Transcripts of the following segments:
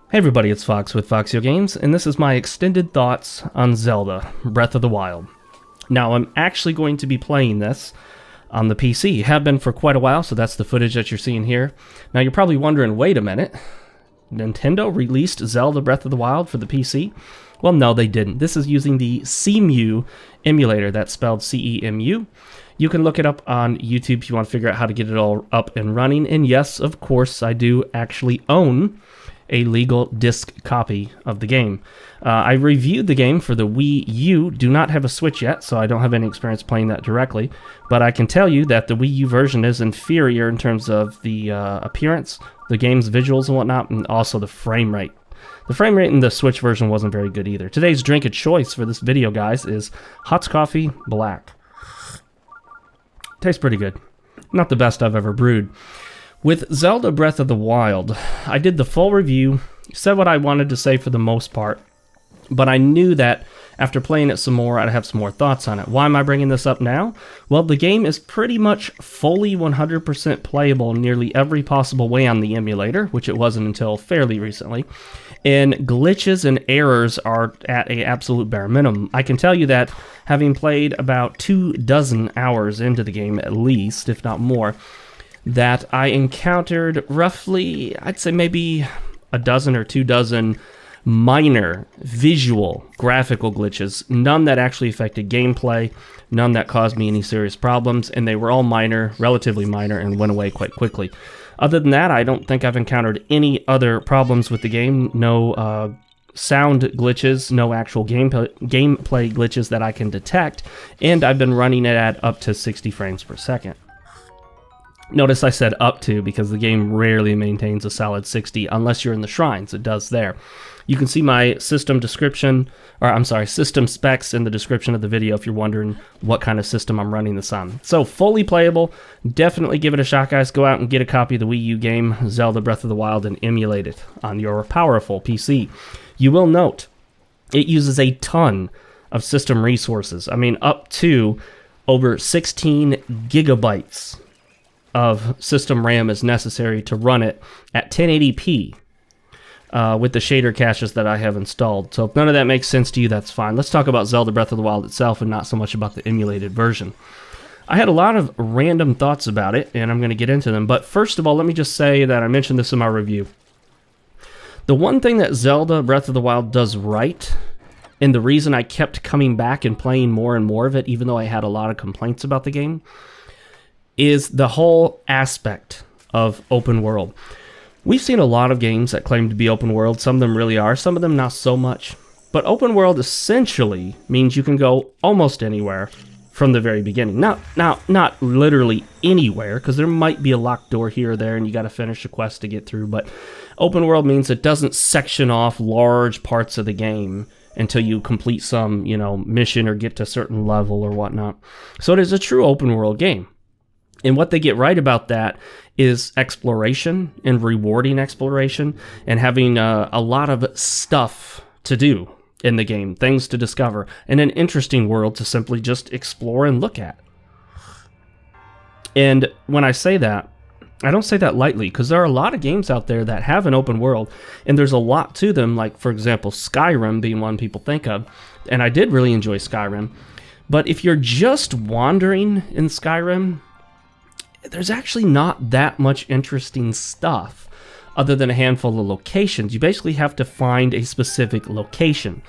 Hey everybody, it's Fox with FoxeoGames, and this is my extended thoughts on Zelda, Breath of the Wild. Now, I'm actually going to be playing this on the PC. Have been for quite a while, so that's the footage that you're seeing here. Now, you're probably wondering, wait a minute, Nintendo released Zelda Breath of the Wild for the PC? Well, no, they didn't. This is using the CEMU emulator, that's spelled C-E-M-U. You can look it up on YouTube if you want to figure out how to get it all up and running. And yes, of course, I do actually own a legal disc copy of the game. I reviewed the game for the Wii U. Do not have a Switch yet, so I don't have any experience playing that directly. But I can tell you that the Wii U version is inferior in terms of the appearance, the game's visuals and whatnot, and also the frame rate. The frame rate in the Switch version wasn't very good either. Today's drink of choice for this video, guys, is hot coffee black. Tastes pretty good. Not the best I've ever brewed. With Zelda Breath of the Wild, I did the full review, said what I wanted to say for the most part, but I knew that after playing it some more, I'd have some more thoughts on it. Why am I bringing this up now? Well, the game is pretty much fully 100% playable in nearly every possible way on the emulator, which it wasn't until fairly recently, and glitches and errors are at an absolute bare minimum. I can tell you that having played about 24 hours into the game at least, if not more, that I encountered roughly, I'd say maybe a dozen or 24 minor visual graphical glitches, none that actually affected gameplay, none that caused me any serious problems, and they were all minor, relatively minor, and went away quite quickly. Other than that, I don't think I've encountered any other problems with the game. No sound glitches, no actual gameplay glitches that I can detect, and I've been running it at up to 60 frames per second. Notice I said up to because the game rarely maintains a solid 60 unless you're in the shrines. It does there. You can see my system description, or I'm sorry, system specs in the description of the video if you're wondering what kind of system I'm running this on. So fully playable. Definitely give it a shot, guys. Go out and get a copy of the Wii U game, Zelda Breath of the Wild, and emulate it on your powerful PC. You will note it uses a ton of system resources. I mean, up to over 16 gigabytes of system RAM is necessary to run it at 1080p with the shader caches that I have installed. So if none of that makes sense to you, that's fine. Let's talk about Zelda Breath of the Wild itself and not so much about the emulated version. I had a lot of random thoughts about it, and I'm going to get into them. But first of all, let me just say that I mentioned this in my review. The one thing that Zelda Breath of the Wild does right, and the reason I kept coming back and playing more and more of it, even though I had a lot of complaints about the game, is the whole aspect of open world. We've seen a lot of games that claim to be open world. Some of them really are, some of them not so much. But open world essentially means you can go almost anywhere from the very beginning. Not literally anywhere, because there might be a locked door here or there and you got to finish a quest to get through. But open world means it doesn't section off large parts of the game until you complete some, mission or get to a certain level or whatnot. So it is a true open world game. And what they get right about that is exploration and rewarding exploration and having a lot of stuff to do in the game, things to discover, and an interesting world to simply just explore and look at. And when I say that, I don't say that lightly, because there are a lot of games out there that have an open world, and there's a lot to them, like, for example, Skyrim being one people think of, and I did really enjoy Skyrim. But if you're just wandering in Skyrim, there's actually not that much interesting stuff other than a handful of locations. You basically have to find a specific location.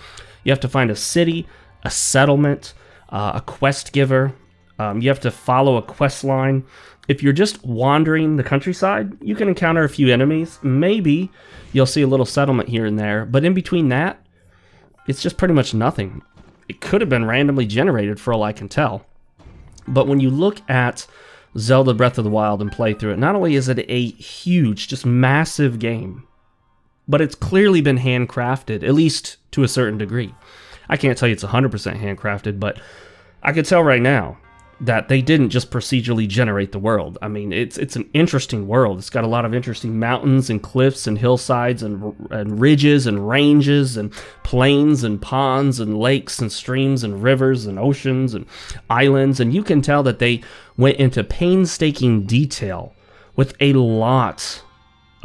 You have to find a city, a settlement, a quest giver. You have to follow a quest line. If you're just wandering the countryside, you can encounter a few enemies. Maybe you'll see a little settlement here and there, but in between that, it's just pretty much nothing. It could have been randomly generated for all I can tell. But when you look at Zelda Breath of the Wild and play through it, not only is it a huge, just massive game, but it's clearly been handcrafted, at least to a certain degree. I can't tell you it's 100% handcrafted, but I can tell right now that they didn't just procedurally generate the world. I mean, it's an interesting world. It's got a lot of interesting mountains and cliffs and hillsides and ridges and ranges and plains and ponds and lakes and streams and rivers and oceans and islands. And you can tell that they went into painstaking detail with a lot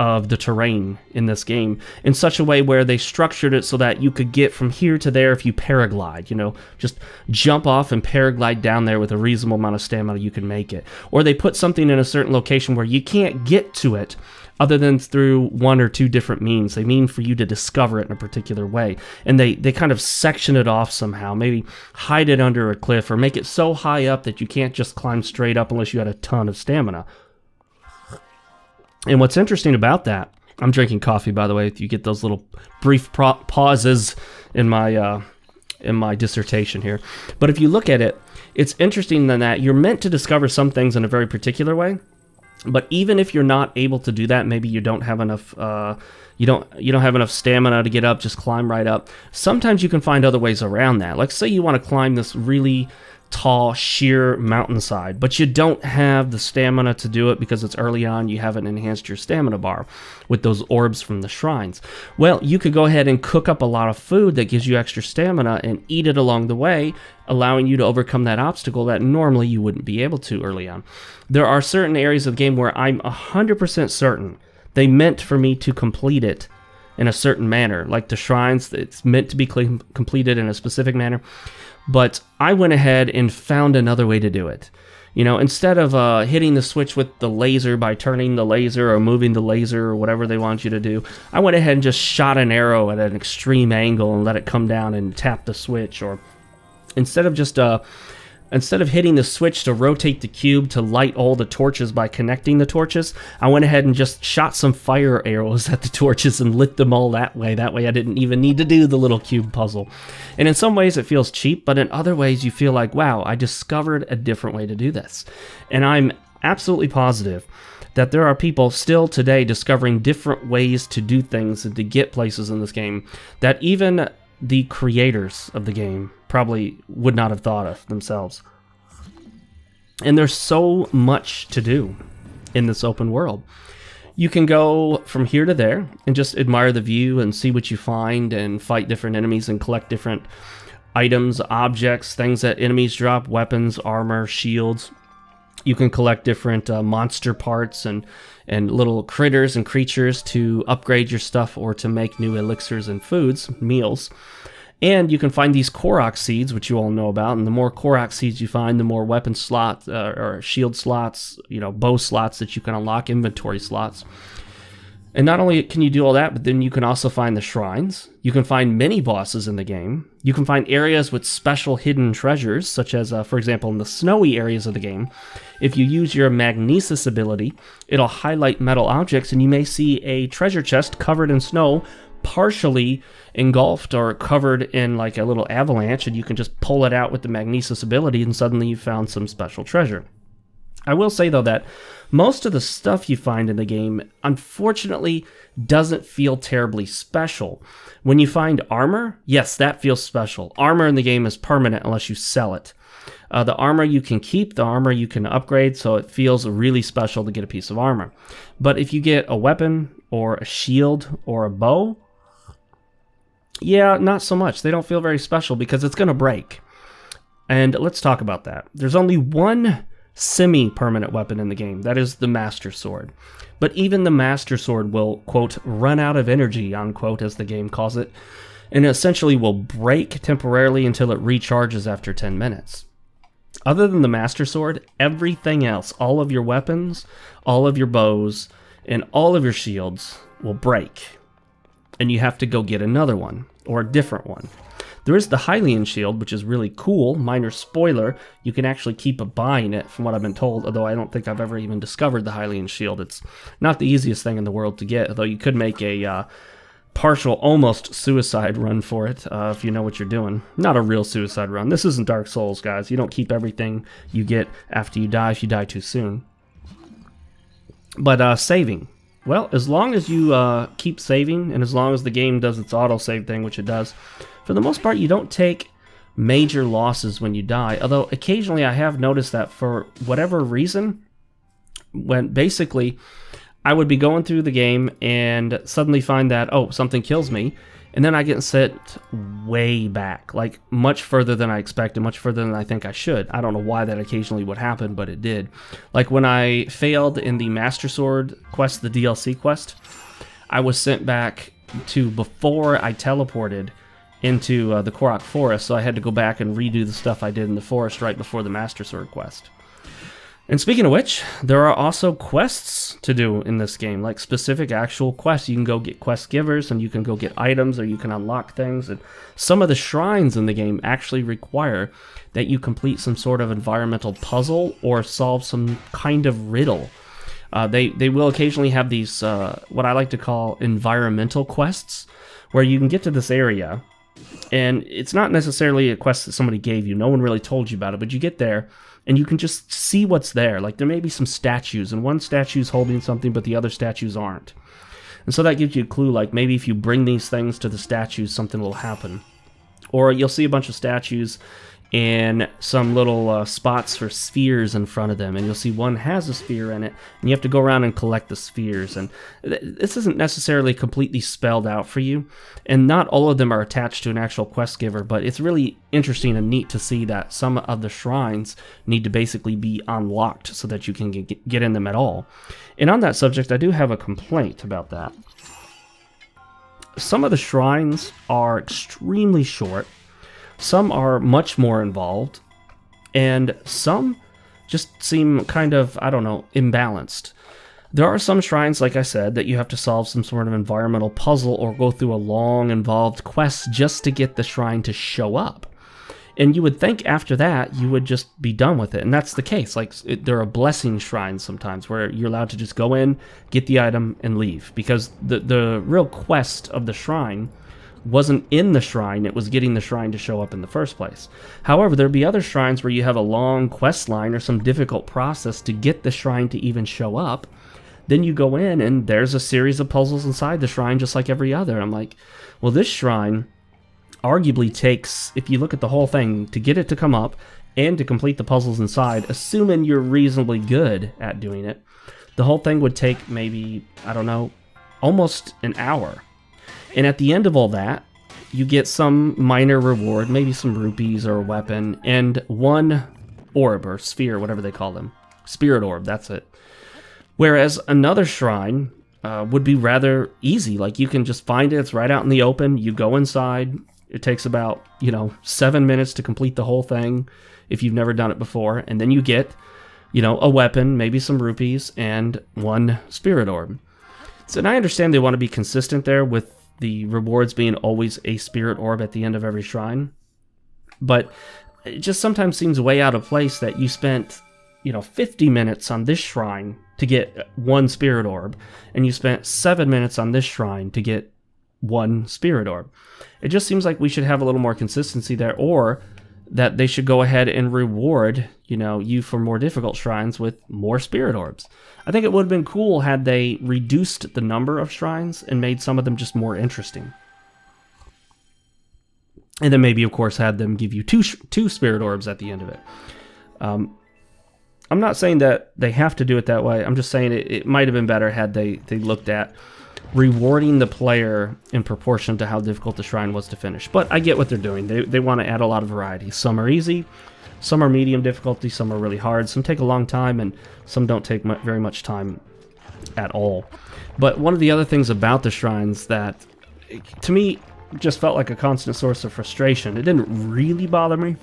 of the terrain in this game in such a way where they structured it so that you could get from here to there if you paraglide, you know, just jump off and paraglide down there with a reasonable amount of stamina, you can make it. Or they put something in a certain location where you can't get to it other than through one or two different means. They mean for you to discover it in a particular way. And they kind of section it off somehow, maybe hide it under a cliff or make it so high up that you can't just climb straight up unless you had a ton of stamina. And what's interesting about that, I'm drinking coffee, by the way, if you get those little brief pauses in my dissertation here. But if you look at it, it's interesting than that you're meant to discover some things in a very particular way. But even if you're not able to do that, maybe you don't have enough you don't have enough stamina to get up, just climb right up. Sometimes you can find other ways around that. Like say you want to climb this really tall, sheer mountainside, but you don't have the stamina to do it because it's early on, you haven't enhanced your stamina bar with those orbs from the shrines. Well, you could go ahead and cook up a lot of food that gives you extra stamina and eat it along the way, allowing you to overcome that obstacle that normally you wouldn't be able to early on. There are certain areas of the game where I'm 100% certain they meant for me to complete it in a certain manner. Like the shrines, it's meant to be completed in a specific manner. But I went ahead and found another way to do it. You know, instead of hitting the switch with the laser by turning the laser or moving the laser or whatever they want you to do, I went ahead and just shot an arrow at an extreme angle and let it come down and tap the switch. Or instead of hitting the switch to rotate the cube to light all the torches by connecting the torches, I went ahead and just shot some fire arrows at the torches and lit them all that way. That way I didn't even need to do the little cube puzzle. And in some ways it feels cheap, but in other ways you feel like, wow, I discovered a different way to do this. And I'm absolutely positive that there are people still today discovering different ways to do things and to get places in this game that even the creators of the game probably would not have thought of themselves. And there's so much to do in this open world. You can go from here to there and just admire the view and see what you find and fight different enemies and collect different items, objects, things that enemies drop, weapons, armor, shields. You can collect different monster parts and little critters and creatures to upgrade your stuff or to make new elixirs and foods, meals. And you can find these Korok seeds, which you all know about. And the more Korok seeds you find, the more weapon slots or shield slots, you know, bow slots that you can unlock, inventory slots. And not only can you do all that, but then you can also find the shrines. You can find mini bosses in the game. You can find areas with special hidden treasures, such as, for example, in the snowy areas of the game. If you use your magnesis ability, it'll highlight metal objects, and you may see a treasure chest covered in snow, partially engulfed or covered in like a little avalanche, and you can just pull it out with the magnesis ability, and suddenly you found some special treasure. I will say, though, that most of the stuff you find in the game, unfortunately, doesn't feel terribly special. When you find armor, yes, that feels special. Armor in the game is permanent unless you sell it. The armor you can keep, the armor you can upgrade, so it feels really special to get a piece of armor. But if you get a weapon or a shield or a bow, yeah, not so much. They don't feel very special because it's going to break. And let's talk about that. There's only one semi-permanent weapon in the game. That is the Master Sword. But even the Master Sword will, quote, run out of energy, unquote, as the game calls it, and essentially will break temporarily until it recharges after 10 minutes. Other than the Master Sword, everything else, all of your weapons, all of your bows, and all of your shields will break. And you have to go get another one, or a different one. There is the Hylian shield, which is really cool. Minor spoiler, you can actually keep buying it, from what I've been told, although I don't think I've ever even discovered the Hylian shield. It's not the easiest thing in the world to get, although you could make a partial, almost suicide run for it, if you know what you're doing. Not a real suicide run. This isn't Dark Souls, guys. You don't keep everything you get after you die if you die too soon. But saving. Well, as long as you keep saving, and as long as the game does its autosave thing, which it does, for the most part, you don't take major losses when you die. Although, occasionally I have noticed that for whatever reason, when basically I would be going through the game and suddenly find that, oh, something kills me, and then I get sent way back, like much further than I expected, much further than I think I should. I don't know why that occasionally would happen, but it did. Like when I failed in the Master Sword quest, the DLC quest, I was sent back to before I teleported into the Korok Forest, so I had to go back and redo the stuff I did in the forest right before the Master Sword quest. And speaking of which, there are also quests to do in this game, like specific actual quests. You can go get quest givers, and you can go get items, or you can unlock things. And some of the shrines in the game actually require that you complete some sort of environmental puzzle or solve some kind of riddle. They will occasionally have these, what I like to call environmental quests, where you can get to this area, and it's not necessarily a quest that somebody gave you. No one really told you about it, but you get there, and you can just see what's there. Like, there may be some statues, and one statue's holding something, but the other statues aren't. And so that gives you a clue, like, maybe if you bring these things to the statues, something will happen. Or you'll see a bunch of statues and some little spots for spheres in front of them, and you'll see one has a sphere in it, and you have to go around and collect the spheres. And this isn't necessarily completely spelled out for you, and not all of them are attached to an actual quest giver, but it's really interesting and neat to see that some of the shrines need to basically be unlocked so that you can get in them at all. And on that subject, I do have a complaint about that. Some of the shrines are extremely short, some are much more involved, and some just seem kind of, I don't know, imbalanced. There are some shrines, like I said, that you have to solve some sort of environmental puzzle or go through a long, involved quest just to get the shrine to show up. And you would think after that, you would just be done with it. And that's the case. Like, there are blessing shrines sometimes where you're allowed to just go in, get the item, and leave. Because the real quest of the shrine wasn't in the shrine, it was getting the shrine to show up in the first place. However, there'd be other shrines where you have a long quest line or some difficult process to get the shrine to even show up. Then you go in and there's a series of puzzles inside the shrine just like every other. I'm like, well, this shrine arguably takes, if you look at the whole thing, to get it to come up and to complete the puzzles inside, assuming you're reasonably good at doing it, the whole thing would take maybe, I don't know, almost an hour. And at the end of all that, you get some minor reward, maybe some rupees or a weapon, and one orb or sphere, whatever they call them. Spirit orb, that's it. Whereas another shrine would be rather easy. Like, you can just find it, it's right out in the open, you go inside, it takes about, 7 minutes to complete the whole thing if you've never done it before, and then you get, a weapon, maybe some rupees, and one spirit orb. So, and I understand they want to be consistent there with the rewards being always a spirit orb at the end of every shrine, but it just sometimes seems way out of place that you spent 50 minutes on this shrine to get one spirit orb, and you spent 7 minutes on this shrine to get one spirit orb. It just seems like we should have a little more consistency there, or that they should go ahead and reward you for more difficult shrines with more spirit orbs. I think it would have been cool had they reduced the number of shrines and made some of them just more interesting. And then maybe, of course, had them give you two spirit orbs at the end of it. I'm not saying that they have to do it that way. I'm just saying it might have been better had they looked at rewarding the player in proportion to how difficult the shrine was to finish. But I get what they're doing. They want to add a lot of variety. Some are easy, some are medium difficulty, some are really hard, some take a long time, and some don't take very much time at all. But one of the other things about the shrines that, to me, just felt like a constant source of frustration. It didn't really bother me,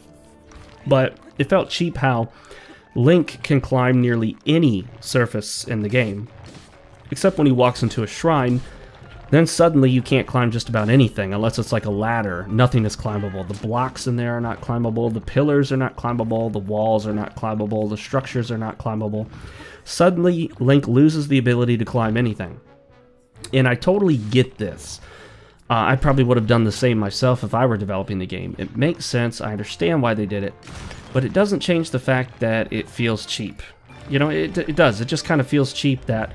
but it felt cheap how Link can climb nearly any surface in the game, except when he walks into a shrine. Then suddenly you can't climb just about anything unless it's like a ladder. Nothing is climbable. The blocks in there are not climbable. The pillars are not climbable. The walls are not climbable. The structures are not climbable. Suddenly, Link loses the ability to climb anything. And I totally get this. I probably would have done the same myself if I were developing the game. It makes sense. I understand why they did it. But it doesn't change the fact that it feels cheap. It does. It just kind of feels cheap that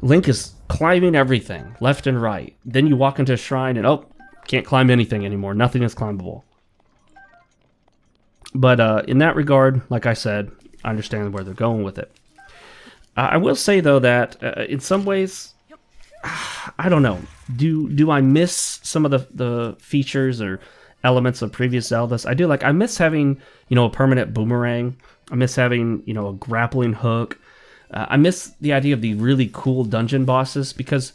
Link is climbing everything, left and right. Then you walk into a shrine and, can't climb anything anymore. Nothing is climbable. But in that regard, like I said, I understand where they're going with it. I will say, though, that in some ways, I don't know. Do I miss some of the features or elements of previous Zeldas? I do. Like, I miss having, a permanent boomerang. I miss having, a grappling hook. I miss the idea of the really cool dungeon bosses, because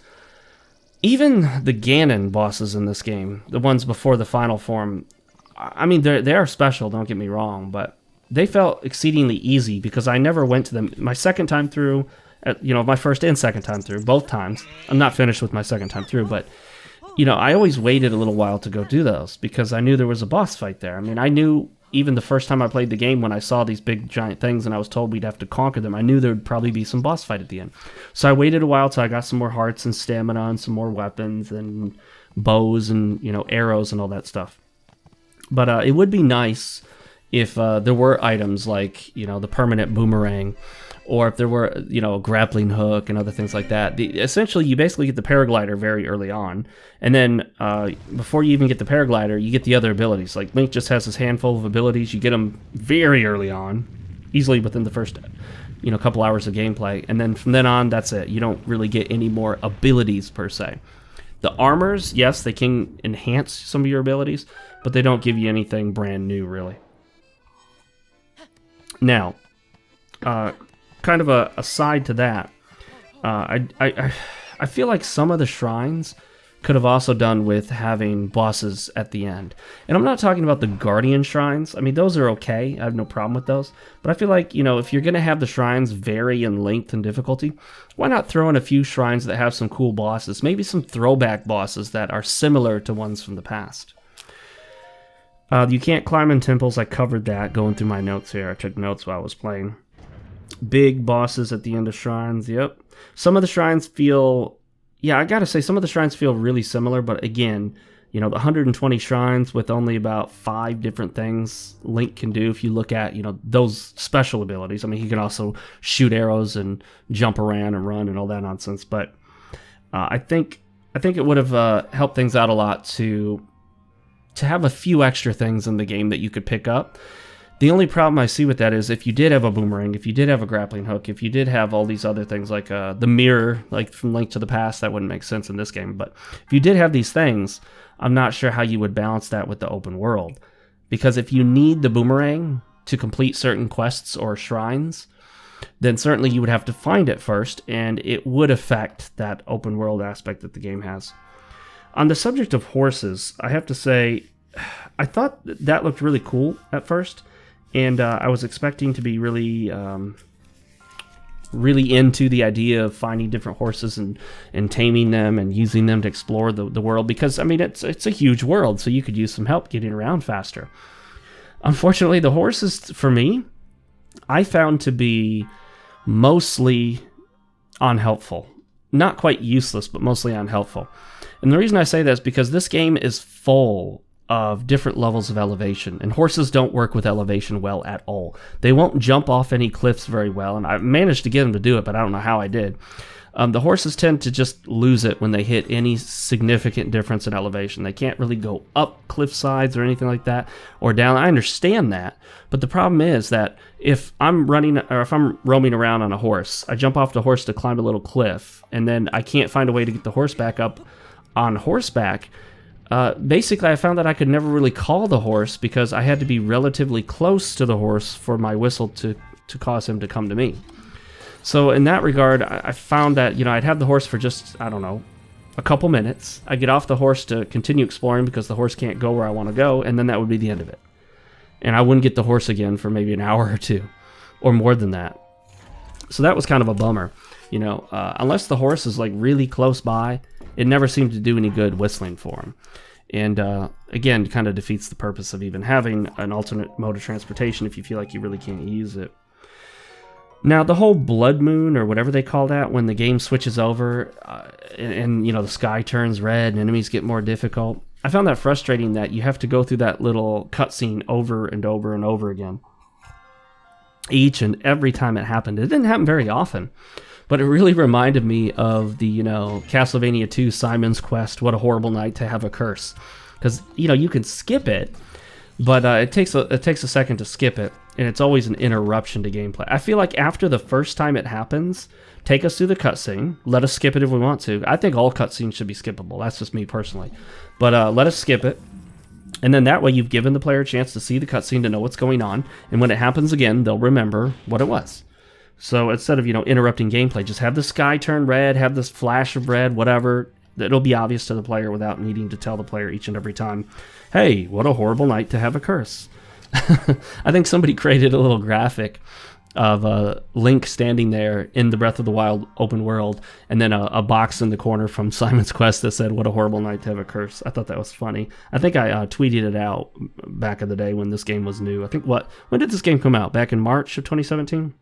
Even the Ganon bosses in this game, the ones before the final form, I mean, they are special, don't get me wrong, but they felt exceedingly easy because I never went to them. My second time through, my first and second time through, both times. I'm not finished with my second time through, but, I always waited a little while to go do those because I knew there was a boss fight there. I mean, I knew even the first time I played the game when I saw these big giant things and I was told we'd have to conquer them, I knew there would probably be some boss fight at the end. So I waited a while till I got some more hearts and stamina and some more weapons and bows and, arrows and all that stuff. But it would be nice if there were items like, the permanent boomerang, or if there were, a grappling hook and other things like that. Essentially, you basically get the paraglider very early on, and then before you even get the paraglider, you get the other abilities. Like Link just has his handful of abilities. You get them very early on, easily within the first, couple hours of gameplay, and then from then on, that's it. You don't really get any more abilities per se. The armors, yes, they can enhance some of your abilities, but they don't give you anything brand new, really. Now, kind of a aside to that, I feel like some of the shrines could have also done with having bosses at the end. And I'm not talking about the Guardian shrines. I mean, those are okay. I have no problem with those. But I feel like, if you're going to have the shrines vary in length and difficulty, why not throw in a few shrines that have some cool bosses? Maybe some throwback bosses that are similar to ones from the past. You can't climb in temples. I covered that going through my notes here. I took notes while I was playing. Big bosses at the end of shrines. Yep. Some of the shrines feel... Yeah, I gotta say, some of the shrines feel really similar, but again, the 120 shrines with only about 5 different things Link can do if you look at, those special abilities. I mean, he can also shoot arrows and jump around and run and all that nonsense, but I think it would have helped things out a lot to have a few extra things in the game that you could pick up. The only problem I see with that is if you did have a boomerang, if you did have a grappling hook, if you did have all these other things like the mirror, like from Link to the Past, that wouldn't make sense in this game. But if you did have these things, I'm not sure how you would balance that with the open world. Because if you need the boomerang to complete certain quests or shrines, then certainly you would have to find it first, and it would affect that open world aspect that the game has. On the subject of horses, I have to say, I thought that looked really cool at first. And I was expecting to be really into the idea of finding different horses and taming them and using them to explore the world. Because, I mean, it's a huge world, so you could use some help getting around faster. Unfortunately, the horses, for me, I found to be mostly unhelpful. Not quite useless, but mostly unhelpful. And the reason I say that is because this game is full of different levels of elevation, and horses don't work with elevation well at all. They won't jump off any cliffs very well, and I managed to get them to do it, but I don't know how I did. The horses tend to just lose it when they hit any significant difference in elevation. They can't really go up cliff sides or anything like that, or down. I understand that, but the problem is that if I'm roaming around on a horse, I jump off the horse to climb a little cliff, and then I can't find a way to get the horse back up on horseback. Basically, I found that I could never really call the horse because I had to be relatively close to the horse for my whistle to cause him to come to me. So in that regard, I found that, I'd have the horse for just, I don't know, a couple minutes. I'd get off the horse to continue exploring because the horse can't go where I want to go, and then that would be the end of it. And I wouldn't get the horse again for maybe an hour or two, or more than that. So that was kind of a bummer. Unless the horse is like really close by, it never seemed to do any good whistling for him. And again, kind of defeats the purpose of even having an alternate mode of transportation if you feel like you really can't use it. Now, the whole blood moon, or whatever they call that, when the game switches over and the sky turns red and enemies get more difficult, I found that frustrating that you have to go through that little cutscene over and over and over again. Each and every time it happened. It didn't happen very often. But it really reminded me of the, Castlevania 2 Simon's Quest, What a Horrible Night to Have a Curse. Because, you can skip it, but it takes a second to skip it, and it's always an interruption to gameplay. I feel like after the first time it happens, take us through the cutscene, let us skip it if we want to. I think all cutscenes should be skippable. That's just me personally. But let us skip it, and then that way you've given the player a chance to see the cutscene to know what's going on, and when it happens again, they'll remember what it was. So instead of, interrupting gameplay, just have the sky turn red, have this flash of red, whatever, It'll be obvious to the player without needing to tell the player each and every time, hey, what a horrible night to have a curse. I think somebody created a little graphic of Link standing there in the Breath of the Wild open world, and then a box in the corner from Simon's Quest that said, what a horrible night to have a curse. I thought that was funny. I think I tweeted it out back in the day when this game was new. I think, when did this game come out? Back in March of 2017?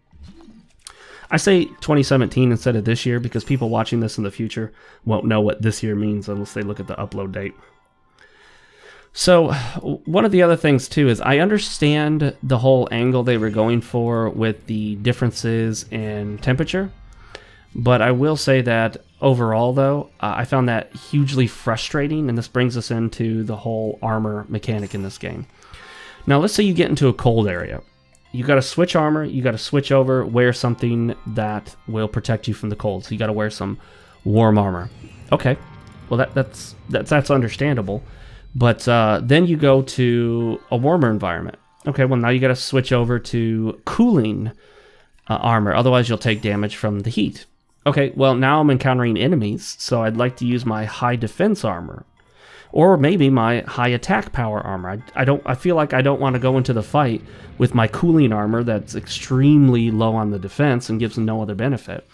I say 2017 instead of this year because people watching this in the future won't know what this year means unless they look at the upload date. So one of the other things too is I understand the whole angle they were going for with the differences in temperature, but I will say that overall though, I found that hugely frustrating, and this brings us into the whole armor mechanic in this game. Now let's say you get into a cold area. You got to switch armor, you got to switch over, wear something that will protect you from the cold. So you got to wear some warm armor. Okay, well that's understandable. But then you go to a warmer environment. Okay, well now you got to switch over to cooling armor. Otherwise you'll take damage from the heat. Okay, well now I'm encountering enemies, so I'd like to use my high defense armor. Or maybe my high attack power armor. I feel like I don't want to go into the fight with my cooling armor that's extremely low on the defense and gives no other benefit.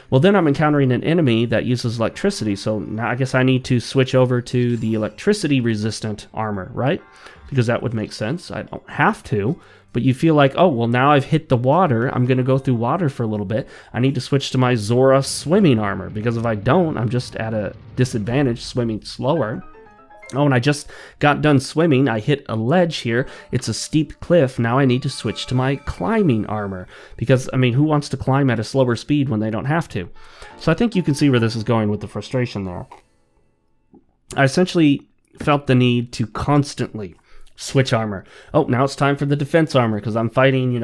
Well, then I'm encountering an enemy that uses electricity, so now I guess I need to switch over to the electricity-resistant armor, right? Because that would make sense. I don't have to, but you feel like, oh, well, now I've hit the water. I'm going to go through water for a little bit. I need to switch to my Zora swimming armor, because if I don't, I'm just at a disadvantage swimming slower. Oh, and I just got done swimming. I hit a ledge here. It's a steep cliff. Now I need to switch to my climbing armor. Because, I mean, who wants to climb at a slower speed when they don't have to? So I think you can see where this is going with the frustration there. I essentially felt the need to constantly switch armor. Oh, now it's time for the defense armor because I'm fighting,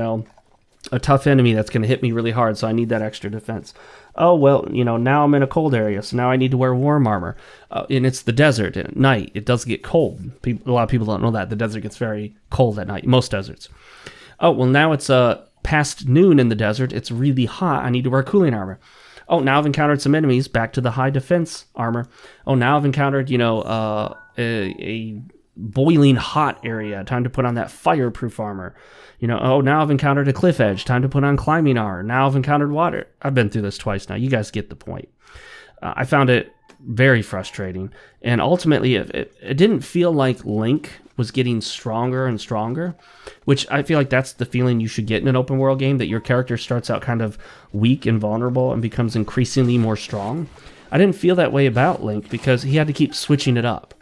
a tough enemy that's going to hit me really hard, so I need that extra defense. Oh, well, now I'm in a cold area, so now I need to wear warm armor. And it's the desert at night. It does get cold. A lot of people don't know that. The desert gets very cold at night, most deserts. Oh, well, now it's past noon in the desert. It's really hot. I need to wear cooling armor. Oh, now I've encountered some enemies. Back to the high defense armor. Oh, now I've encountered, a boiling hot area. Time to put on that fireproof armor. Oh, now I've encountered a cliff edge. Time to put on climbing armor. Now I've encountered water. I've been through this twice now. You guys get the point. I found it very frustrating. And ultimately, it didn't feel like Link was getting stronger and stronger, which I feel like that's the feeling you should get in an open world game, that your character starts out kind of weak and vulnerable and becomes increasingly more strong. I didn't feel that way about Link because he had to keep switching it up.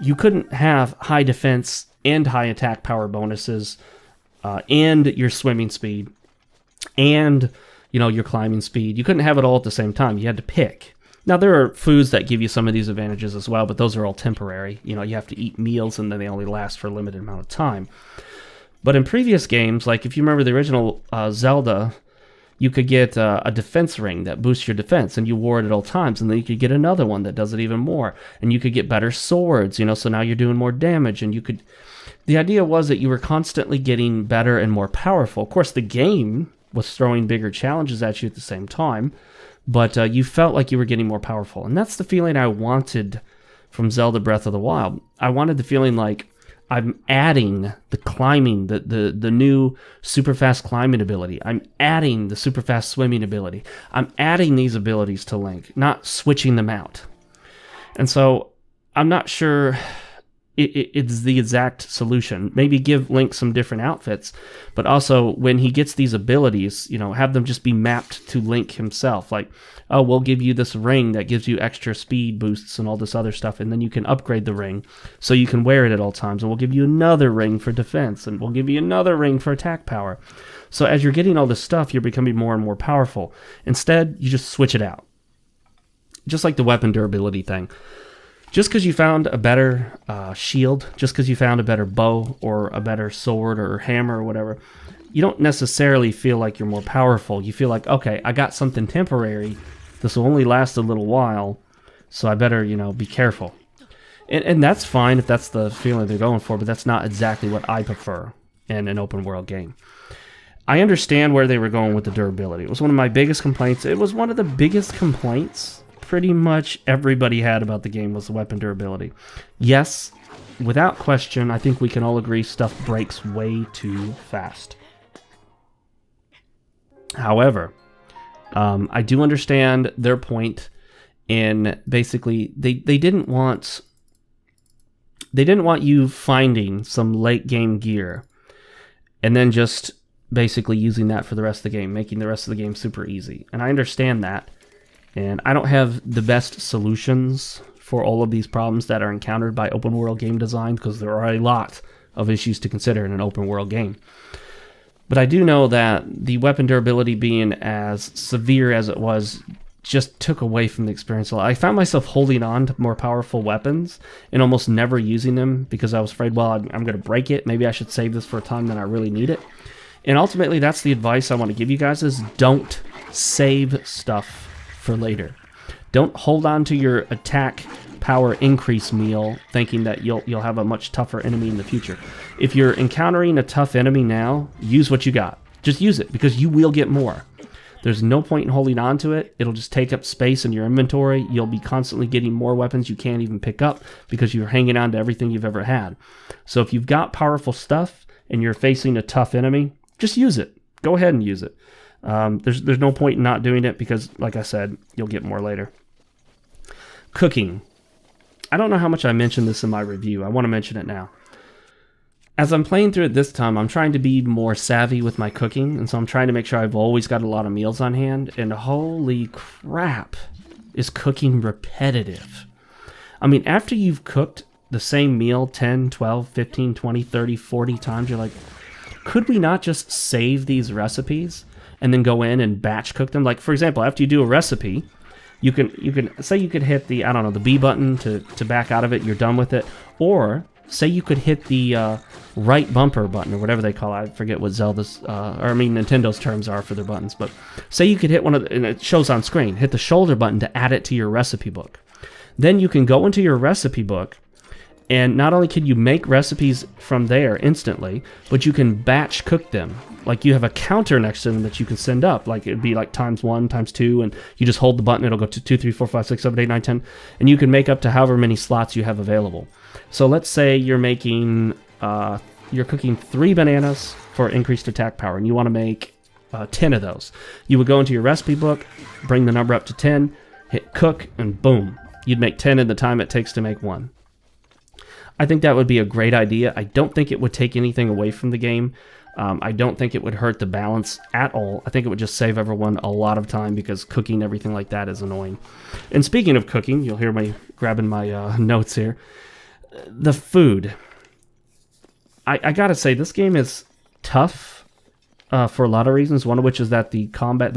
You couldn't have high defense and high attack power bonuses and your swimming speed and your climbing speed. You couldn't have it all at the same time. You had to pick. Now there are foods that give you some of these advantages as well, but those are all temporary. You have to eat meals and then they only last for a limited amount of time. But in previous games, like if you remember the original Zelda, you could get a defense ring that boosts your defense, and you wore it at all times, and then you could get another one that does it even more, and you could get better swords, so now you're doing more damage, and you could... The idea was that you were constantly getting better and more powerful. Of course, the game was throwing bigger challenges at you at the same time, but you felt like you were getting more powerful, and that's the feeling I wanted from Zelda Breath of the Wild. I wanted the feeling like I'm adding the climbing, the new super fast climbing ability. I'm adding the super fast swimming ability. I'm adding these abilities to Link, not switching them out. And so I'm not sure it's the exact solution. Maybe give Link some different outfits, but also when he gets these abilities, have them just be mapped to Link himself. Like, oh, we'll give you this ring that gives you extra speed boosts and all this other stuff, and then you can upgrade the ring so you can wear it at all times, and we'll give you another ring for defense, and we'll give you another ring for attack power. So as you're getting all this stuff, you're becoming more and more powerful. Instead, you just switch it out. Just like the weapon durability thing. Just because you found a better shield, just because you found a better bow or a better sword or hammer or whatever, you don't necessarily feel like you're more powerful. You feel like, okay, I got something temporary. This will only last a little while, so I better, be careful. And that's fine if that's the feeling they're going for, but that's not exactly what I prefer in an open world game. I understand where they were going with the durability. It was one of my biggest complaints. It was one of the biggest complaints pretty much everybody had about the game was the weapon durability. Yes, without question, I think we can all agree stuff breaks way too fast. However, I do understand their point in basically they didn't want you finding some late game gear and then just basically using that for the rest of the game, making the rest of the game super easy. And I understand that. And I don't have the best solutions for all of these problems that are encountered by open world game design, because there are a lot of issues to consider in an open world game. But I do know that the weapon durability being as severe as it was just took away from the experience a lot. I found myself holding on to more powerful weapons and almost never using them because I was afraid, well, I'm going to break it. Maybe I should save this for a time that I really need it. And ultimately, that's the advice I want to give you guys is don't save stuff for later. Don't hold on to your attack power increase meal thinking that you'll have a much tougher enemy in the future. If you're encountering a tough enemy now, use what you got. Just use it because you will get more. There's no point in holding on to it. It'll just take up space in your inventory. You'll be constantly getting more weapons you can't even pick up because you're hanging on to everything you've ever had. So if you've got powerful stuff and you're facing a tough enemy, just use it. Go ahead and use it. There's no point in not doing it because, like I said, you'll get more later. Cooking. I don't know how much I mentioned this in my review. I want to mention it now. As I'm playing through it this time, I'm trying to be more savvy with my cooking, and so I'm trying to make sure I've always got a lot of meals on hand, and holy crap, is cooking repetitive. I mean, after you've cooked the same meal 10, 12, 15, 20, 30, 40 times, you're like, could we not just save these recipes and then go in and batch cook them? Like, for example, after you do a recipe, you can say you could hit the, I don't know, the B button to back out of it, you're done with it, or say you could hit the right bumper button, or whatever they call it. I forget what Zelda's, Nintendo's terms are for their buttons, but say you could hit one of the, and it shows on screen, hit the shoulder button to add it to your recipe book. Then you can go into your recipe book, and not only can you make recipes from there instantly, but you can batch cook them. Like you have a counter next to them that you can send up. Like it'd be like ×1, ×2, and you just hold the button, it'll go to 2, 3, 4, 5, 6, 7, 8, 9, 10, and you can make up to however many slots you have available. So let's say you're making, you're cooking 3 bananas for increased attack power, and you want to make 10 of those. You would go into your recipe book, bring the number up to 10, hit cook, and boom, you'd make 10 in the time it takes to make 1. I think that would be a great idea. I don't think it would take anything away from the game. I don't think it would hurt the balance at all. I think it would just save everyone a lot of time because cooking everything like that is annoying. And speaking of cooking, you'll hear me grabbing my notes here. The food. I gotta say, this game is tough for a lot of reasons, one of which is that the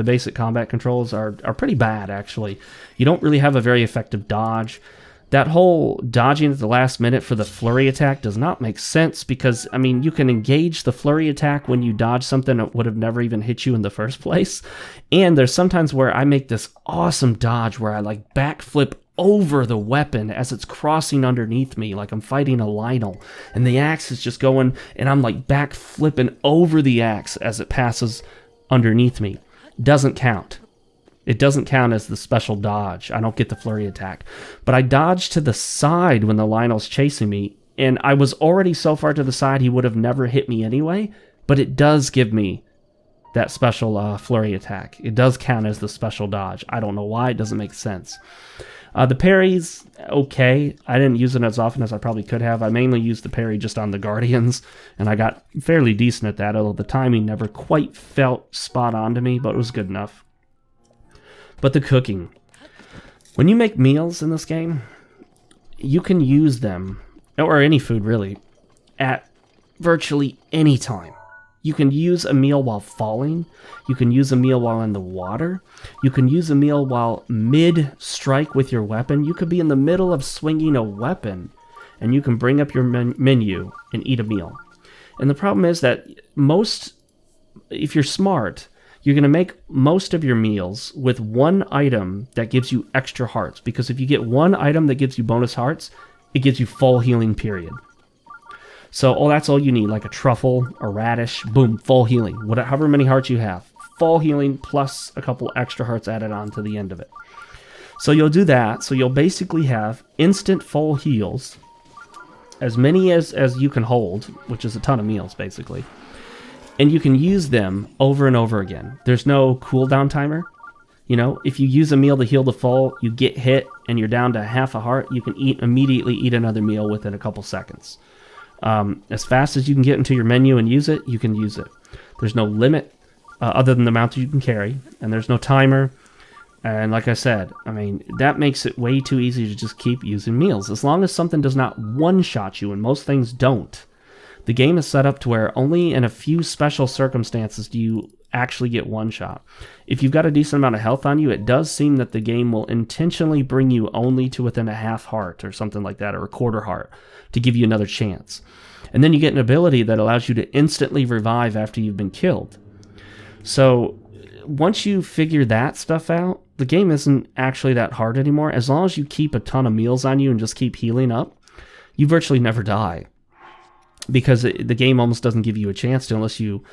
basic combat controls are pretty bad, actually. You don't really have a very effective dodge. That whole dodging at the last minute for the flurry attack does not make sense because, I mean, you can engage the flurry attack when you dodge something that would have never even hit you in the first place. And there's sometimes where I make this awesome dodge where I like backflip over the weapon as it's crossing underneath me, like I'm fighting a Lionel. And the axe is just going, and I'm like backflipping over the axe as it passes underneath me. Doesn't count. It doesn't count as the special dodge. I don't get the flurry attack. But I dodged to the side when the Lionel's chasing me, and I was already so far to the side he would have never hit me anyway, but it does give me that special flurry attack. It does count as the special dodge. I don't know why. It doesn't make sense. The parry's okay. I didn't use it as often as I probably could have. I mainly used the parry just on the Guardians, and I got fairly decent at that, although the timing never quite felt spot on to me, but it was good enough. But the cooking. When you make meals in this game, you can use them, or any food really, at virtually any time. You can use a meal while falling. You can use a meal while in the water. You can use a meal while mid-strike with your weapon. You could be in the middle of swinging a weapon, and you can bring up your menu and eat a meal. And the problem is that if you're smart, you're going to make most of your meals with one item that gives you extra hearts. Because if you get one item that gives you bonus hearts, it gives you full healing, period. So that's all you need, like a truffle, a radish, boom, full healing. However many hearts you have. Full healing plus a couple extra hearts added on to the end of it. So you'll do that. So you'll basically have instant full heals, as many as you can hold, which is a ton of meals basically. And you can use them over and over again. There's no cooldown timer. You know, if you use a meal to heal the full, you get hit and you're down to half a heart, you can immediately eat another meal within a couple seconds. As fast as you can get into your menu and use it, you can use it. There's no limit other than the amount that you can carry, and there's no timer. And like I said, I mean, that makes it way too easy to just keep using meals. As long as something does not one-shot you, and most things don't, the game is set up to where only in a few special circumstances do you actually get one shot. If you've got a decent amount of health on you, it does seem that the game will intentionally bring you only to within a half heart or something like that, or a quarter heart, to give you another chance. And then you get an ability that allows you to instantly revive after you've been killed. So once you figure that stuff out, the game isn't actually that hard anymore. As long as you keep a ton of meals on you and just keep healing up, you virtually never die. Because the game almost doesn't give you a chance to, unless you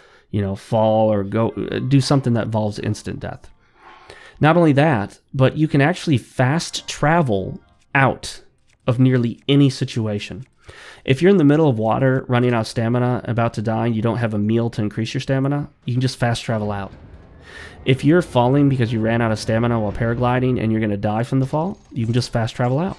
fall or go do something that involves instant death. Not only that, but you can actually fast travel out of nearly any situation. If you're in the middle of water, running out of stamina, about to die, and you don't have a meal to increase your stamina, you can just fast travel out. If you're falling because you ran out of stamina while paragliding and you're going to die from the fall, you can just fast travel out.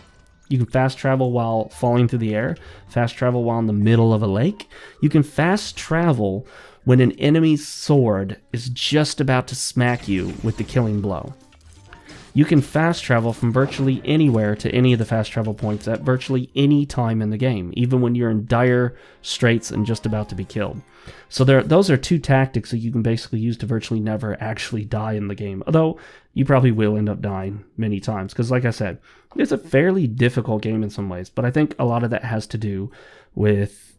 You can fast travel while falling through the air, fast travel while in the middle of a lake. You can fast travel when an enemy's sword is just about to smack you with the killing blow. You can fast travel from virtually anywhere to any of the fast travel points at virtually any time in the game, even when you're in dire straits and just about to be killed. So those are two tactics that you can basically use to virtually never actually die in the game, although you probably will end up dying many times, because like I said, it's a fairly difficult game in some ways, but I think a lot of that has to do with,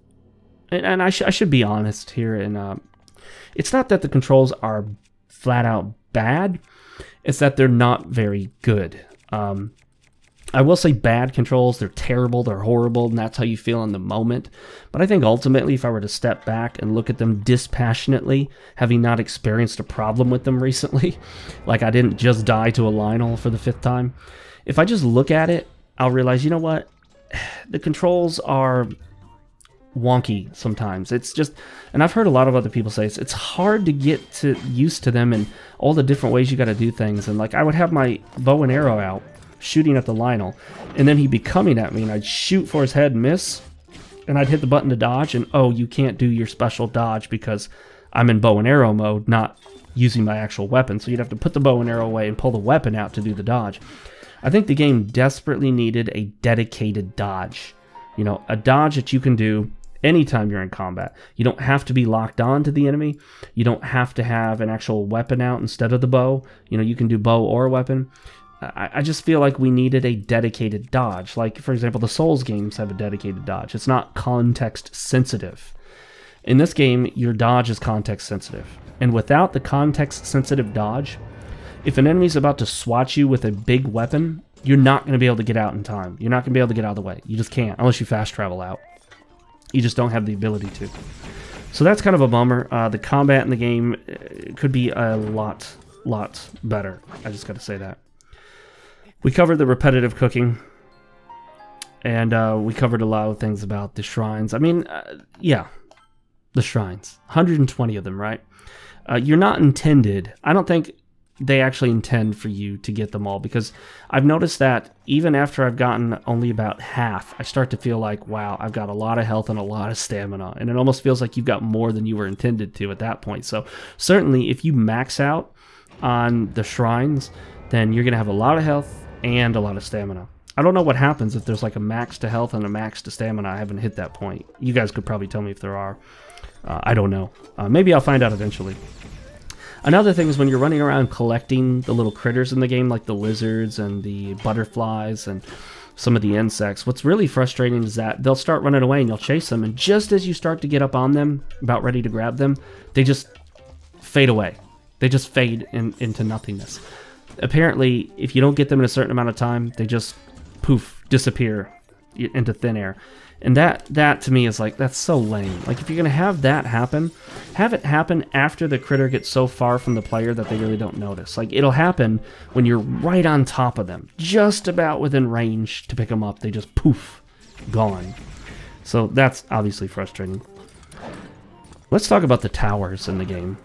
and I should be honest here, and it's not that the controls are flat out bad, it's that they're not very good. I will say bad controls, they're terrible, they're horrible, and that's how you feel in the moment. But I think ultimately, if I were to step back and look at them dispassionately, having not experienced a problem with them recently, like I didn't just die to a Lionel for the 5th time, if I just look at it, I'll realize, you know what? The controls are wonky sometimes. It's just, and I've heard a lot of other people say it's hard to get used to them and all the different ways you got to do things. And like I would have my bow and arrow out, shooting at the Lionel, and then he'd be coming at me, and I'd shoot for his head and miss, and I'd hit the button to dodge, and oh, you can't do your special dodge because I'm in bow and arrow mode, not using my actual weapon. So you'd have to put the bow and arrow away and pull the weapon out to do the dodge. I think the game desperately needed a dedicated dodge. You know, a dodge that you can do anytime you're in combat. You don't have to be locked on to the enemy. You don't have to have an actual weapon out instead of the bow. You know, you can do bow or weapon. I just feel like we needed a dedicated dodge. Like, for example, the Souls games have a dedicated dodge. It's not context sensitive. In this game, your dodge is context sensitive. And without the context sensitive dodge, if an enemy's about to swat you with a big weapon, you're not going to be able to get out in time. You're not going to be able to get out of the way. You just can't, unless you fast travel out. You just don't have the ability to. So that's kind of a bummer. The combat in the game could be a lot better. I just got to say that. We covered the repetitive cooking, and we covered a lot of things about the shrines. I mean, yeah, the shrines. 120 of them, right? You're not intended. I don't think they actually intend for you to get them all, because I've noticed that even after I've gotten only about half, I start to feel like, wow, I've got a lot of health and a lot of stamina, and it almost feels like you've got more than you were intended to at that point. So certainly if you max out on the shrines, then you're going to have a lot of health and a lot of stamina. I don't know what happens if there's like a max to health and a max to stamina. I haven't hit that point. You guys could probably tell me if there are. I don't know. Maybe I'll find out eventually. Another thing is when you're running around collecting the little critters in the game, like the lizards and the butterflies and some of the insects, what's really frustrating is that they'll start running away and you'll chase them, and just as you start to get up on them, about ready to grab them, they just fade away. They just fade into nothingness. Apparently, if you don't get them in a certain amount of time, they just poof, disappear. into thin air. And that to me is like, that's so lame. Like, if you're going to have that happen, have it happen after the critter gets so far from the player that they really don't notice. Like, it'll happen when you're right on top of them, just about within range to pick them up. They just poof, gone. So that's obviously frustrating. Let's talk about the towers in the game.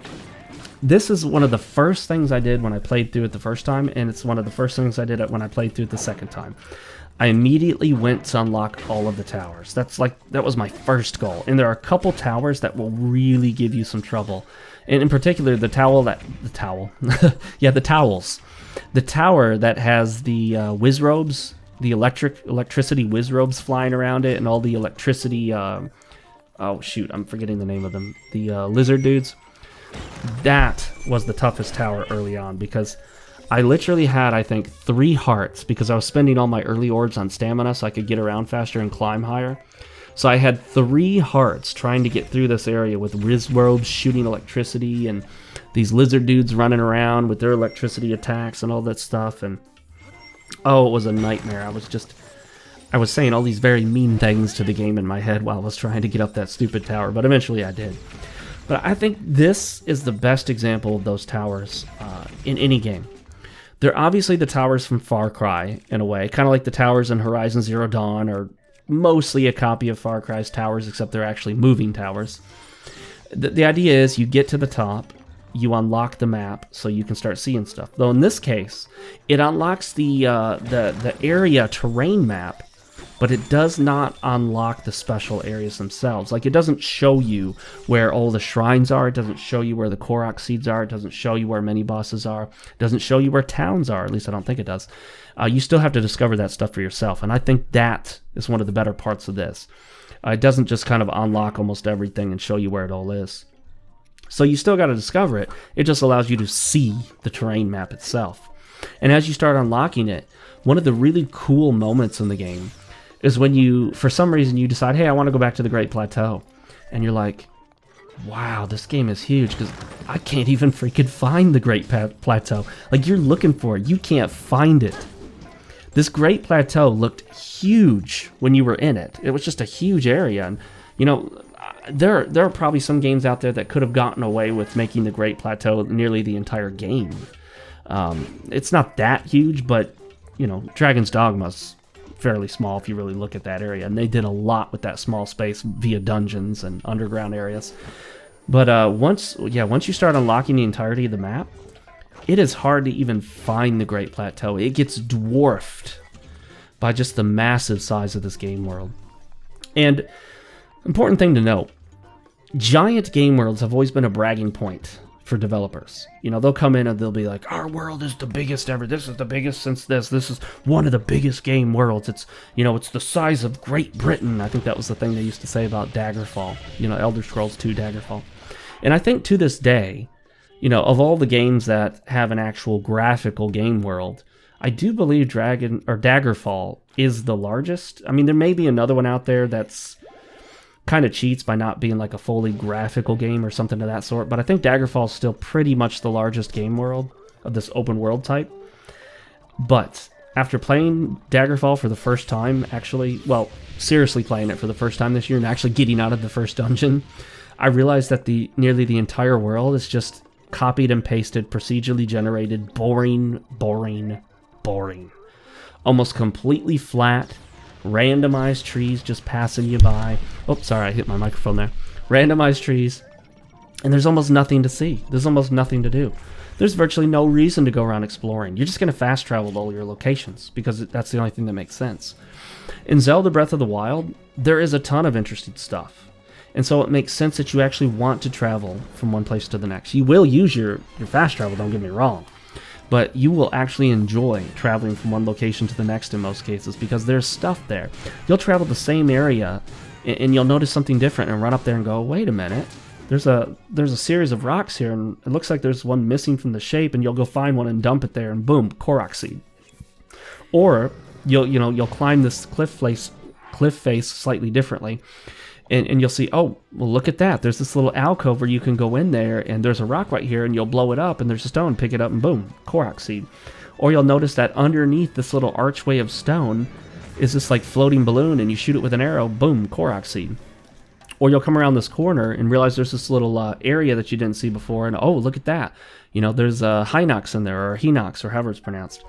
This is one of the first things I did when I played through it the first time, and it's one of the first things I did when I played through it the second time. I immediately went to unlock all of the towers. That was my first goal. And there are a couple towers that will really give you some trouble. And in particular, the towels. The tower that has the whiz robes, the electricity whiz robes flying around it, and all the electricity, oh shoot, I'm forgetting the name of them. The lizard dudes. That was the toughest tower early on, because I literally had, I think, 3 hearts, because I was spending all my early orbs on stamina so I could get around faster and climb higher. So I had 3 hearts trying to get through this area with whiz robes shooting electricity and these lizard dudes running around with their electricity attacks and all that stuff. And oh, it was a nightmare. I was saying all these very mean things to the game in my head while I was trying to get up that stupid tower, but eventually I did. But I think this is the best example of those towers in any game. They're obviously the towers from Far Cry, in a way. Kind of like the towers in Horizon Zero Dawn, are mostly a copy of Far Cry's towers, except they're actually moving towers. The idea is you get to the top, you unlock the map, so you can start seeing stuff. Though in this case, it unlocks the area terrain map, but it does not unlock the special areas themselves. Like, it doesn't show you where all the shrines are. It doesn't show you where the Korok seeds are. It doesn't show you where mini-bosses are. It doesn't show you where towns are. At least I don't think it does. You still have to discover that stuff for yourself, and I think that is one of the better parts of this. It doesn't just kind of unlock almost everything and show you where it all is. So you still got to discover it. It just allows you to see the terrain map itself. And as you start unlocking it, one of the really cool moments in the game is when you, for some reason, you decide, hey, I want to go back to the Great Plateau. And you're like, wow, this game is huge, because I can't even freaking find the Great Plateau. Like, you're looking for it. You can't find it. This Great Plateau looked huge when you were in it. It was just a huge area. And, you know, there are probably some games out there that could have gotten away with making the Great Plateau nearly the entire game. It's not that huge, but, you know, Dragon's Dogma's fairly small if you really look at that area, and they did a lot with that small space via dungeons and underground areas. But once you start unlocking the entirety of the map, it is hard to even find the Great Plateau. It gets dwarfed by just the massive size of this game world. And important thing to note, giant game worlds have always been a bragging point for developers. You know, they'll come in and they'll be like, our world is the biggest ever. This is the biggest since this. This is one of the biggest game worlds. It's, you know, it's the size of Great Britain. I think that was the thing they used to say about Daggerfall. You know, Elder Scrolls 2 Daggerfall. And I think to this day, you know, of all the games that have an actual graphical game world, I do believe Daggerfall is the largest. I mean, there may be another one out there that's kind of cheats by not being like a fully graphical game or something of that sort, but I think Daggerfall is still pretty much the largest game world of this open world type. But after playing Daggerfall for the first time, actually, well, seriously playing it for the first time this year and actually getting out of the first dungeon, I realized that nearly the entire world is just copied and pasted, procedurally generated, boring. Almost completely flat, randomized trees just passing you by. Oh, sorry, I hit my microphone there. Randomized trees, and there's almost nothing to see. There's almost nothing to do. There's virtually no reason to go around exploring. You're just going to fast travel to all your locations, because that's the only thing that makes sense. In Zelda Breath of the Wild, there is a ton of interesting stuff. And so it makes sense that you actually want to travel from one place to the next. You will use your fast travel, don't get me wrong. But you will actually enjoy traveling from one location to the next in most cases, because there's stuff there. You'll travel the same area and you'll notice something different and run up there and go, wait a minute, there's a series of rocks here and it looks like there's one missing from the shape, and you'll go find one and dump it there and boom, Korok seed. Or you'll climb this cliff face slightly differently. And you'll see, oh, well, look at that. There's this little alcove where you can go in there, and there's a rock right here, and you'll blow it up, and there's a stone, pick it up, and boom, Korok seed. Or you'll notice that underneath this little archway of stone, is this like floating balloon, and you shoot it with an arrow, boom, Korok seed. Or you'll come around this corner and realize there's this little area that you didn't see before, and oh, look at that. You know, there's a Hinox in there, or Hinox, or however it's pronounced.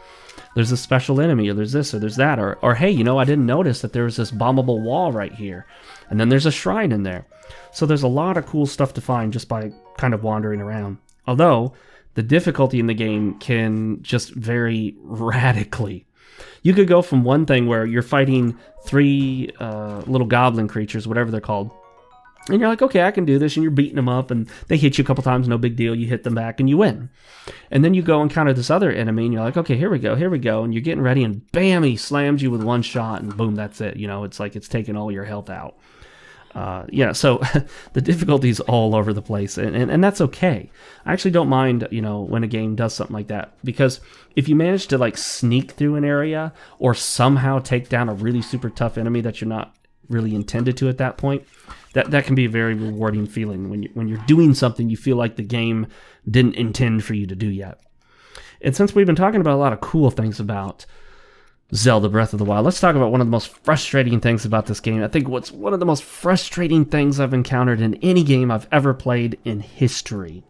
There's a special enemy, or there's this, or there's that, or hey, you know, I didn't notice that there was this bombable wall right here. And then there's a shrine in there. So there's a lot of cool stuff to find just by kind of wandering around. Although, the difficulty in the game can just vary radically. You could go from one thing where you're fighting 3 little goblin creatures, whatever they're called, and you're like, okay, I can do this, and you're beating them up, and they hit you a couple times, no big deal, you hit them back, and you win. And then you go encounter this other enemy, and you're like, okay, here we go, and you're getting ready, and bam, he slams you with one shot, and boom, that's it. You know, it's like it's taking all your health out. Yeah, so the difficulty's all over the place, and that's okay. I actually don't mind, you know, when a game does something like that, because if you manage to, like, sneak through an area, or somehow take down a really super tough enemy that you're not really intended to at that point, that can be a very rewarding feeling when you're doing something you feel like the game didn't intend for you to do yet. And since we've been talking about a lot of cool things about Zelda Breath of the Wild, let's talk about one of the most frustrating things about this game. I think what's one of the most frustrating things I've encountered in any game I've ever played in history.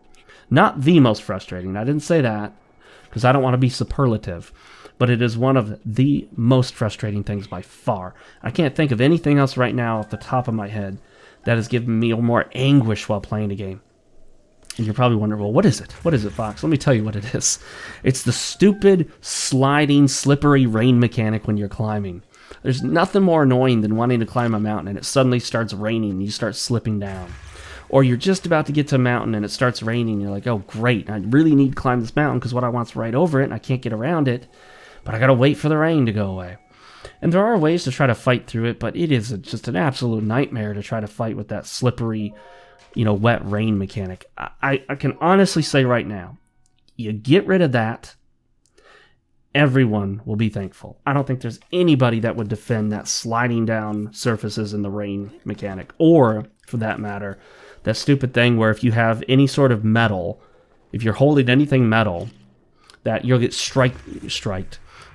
Not the most frustrating, I didn't say that, because I don't want to be superlative. But it is one of the most frustrating things by far. I can't think of anything else right now off the top of my head that has given me more anguish while playing a game. And you're probably wondering, well, what is it? What is it, Fox? Let me tell you what it is. It's the stupid, sliding, slippery rain mechanic when you're climbing. There's nothing more annoying than wanting to climb a mountain and it suddenly starts raining and you start slipping down. Or you're just about to get to a mountain and it starts raining and you're like, oh, great, I really need to climb this mountain because what I want's right over it and I can't get around it. But I gotta wait for the rain to go away. And there are ways to try to fight through it, but it is just an absolute nightmare to try to fight with that slippery, you know, wet rain mechanic. I can honestly say right now, you get rid of that, everyone will be thankful. I don't think there's anybody that would defend that sliding down surfaces in the rain mechanic. Or, for that matter, that stupid thing where if you have any sort of metal, if you're holding anything metal, that you'll get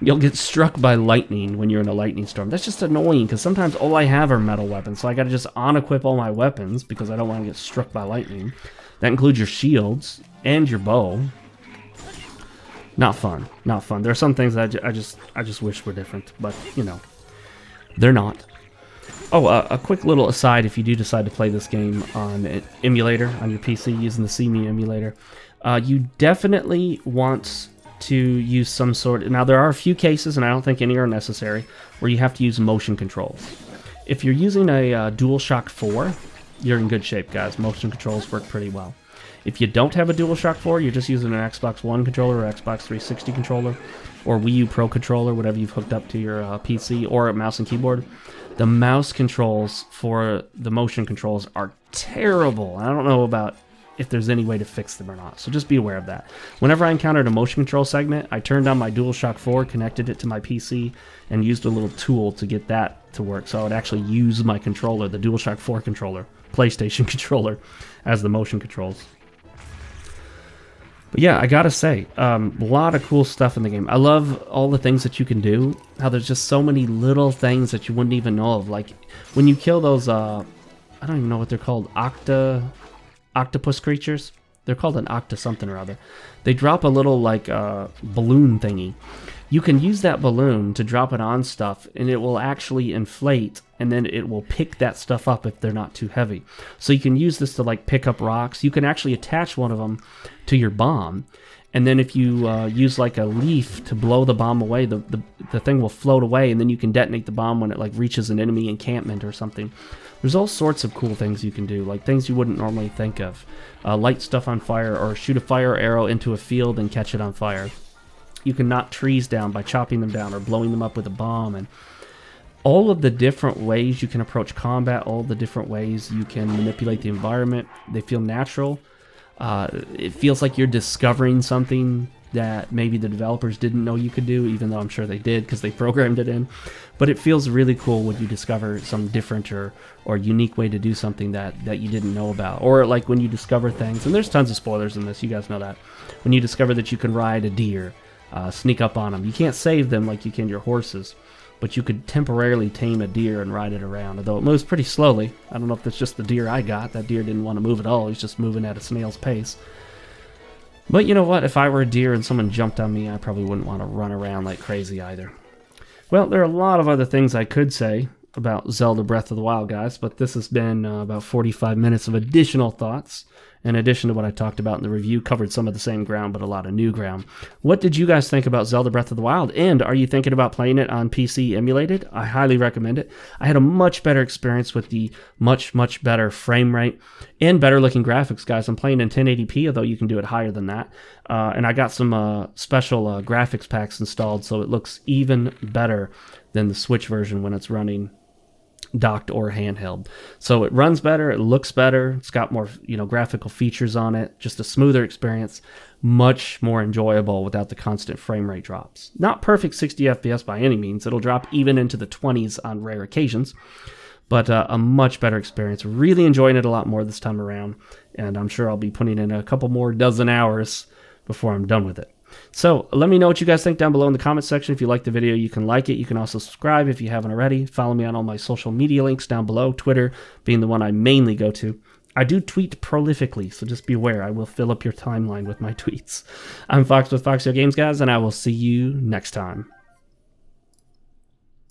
You'll get struck by lightning when you're in a lightning storm. That's just annoying, because sometimes all I have are metal weapons, so I gotta just unequip all my weapons, because I don't want to get struck by lightning. That includes your shields, and your bow. Not fun. Not fun. There are some things that I just wish were different, but, you know, they're not. Oh, a quick little aside, if you do decide to play this game on an emulator, on your PC, using the CME emulator, you definitely want to use some sort. Now there are a few cases, and I don't think any are necessary, where you have to use motion controls. If you're using a DualShock 4, you're in good shape, guys. Motion controls work pretty well. If you don't have a DualShock 4, you're just using an Xbox One controller or Xbox 360 controller or Wii U Pro controller, whatever you've hooked up to your PC, or a mouse and keyboard. The mouse controls for the motion controls are terrible. I don't know about if there's any way to fix them or not, so just be aware of that. Whenever I encountered a motion control segment, I turned on my DualShock 4, connected it to my PC, and used a little tool to get that to work, so I would actually use my controller, the DualShock 4 controller, PlayStation controller, as the motion controls. But yeah, I gotta say, a lot of cool stuff in the game. I love all the things that you can do, how there's just so many little things that you wouldn't even know of, like when you kill those, I don't even know what they're called, octopus creatures. They're called an octa something or other. They drop a little like balloon thingy. You can use that balloon to drop it on stuff, and it will actually inflate, and then it will pick that stuff up if they're not too heavy. So you can use this to like pick up rocks. You can actually attach one of them to your bomb, and then if you use like a leaf to blow the bomb away, the thing will float away, and then you can detonate the bomb when it like reaches an enemy encampment or something. There's all sorts of cool things you can do, like things you wouldn't normally think of. Light stuff on fire, or shoot a fire arrow into a field and catch it on fire. You can knock trees down by chopping them down or blowing them up with a bomb, and all of the different ways you can approach combat, all the different ways you can manipulate the environment. They feel natural. It feels like you're discovering something that maybe the developers didn't know you could do, even though I'm sure they did because they programmed it in. But it feels really cool when you discover some different or unique way to do something that you didn't know about. Or like when you discover things, and there's tons of spoilers in this, you guys know that. When you discover that you can ride a deer, sneak up on them. You can't save them like you can your horses, but you could temporarily tame a deer and ride it around, although it moves pretty slowly. I don't know if that's just the deer I got. That deer didn't want to move at all. He's just moving at a snail's pace. But you know what? If I were a deer and someone jumped on me, I probably wouldn't want to run around like crazy either. Well, there are a lot of other things I could say about Zelda Breath of the Wild, guys, but this has been about 45 minutes of additional thoughts. In addition to what I talked about in the review, covered some of the same ground, but a lot of new ground. What did you guys think about Zelda Breath of the Wild? And are you thinking about playing it on PC emulated? I highly recommend it. I had a much better experience with the much better frame rate and better looking graphics, guys. I'm playing in 1080p, although you can do it higher than that. And I got some special graphics packs installed, so it looks even better than the Switch version when it's running docked or handheld. So it runs better, it looks better, it's got more, graphical features on it, just a smoother experience, much more enjoyable without the constant frame rate drops. Not perfect 60 FPS by any means, it'll drop even into the 20s on rare occasions, but a much better experience. Really enjoying it a lot more this time around, and I'm sure I'll be putting in a couple more dozen hours before I'm done with it. So let me know what you guys think down below in the comment section. If you like the video, you can like it. You can also subscribe if you haven't already. Follow me on all my social media links down below, Twitter being the one I mainly go to. I do tweet prolifically, so just be aware. I will fill up your timeline with my tweets. I'm Fox with FoxeoGames, guys, and I will see you next time.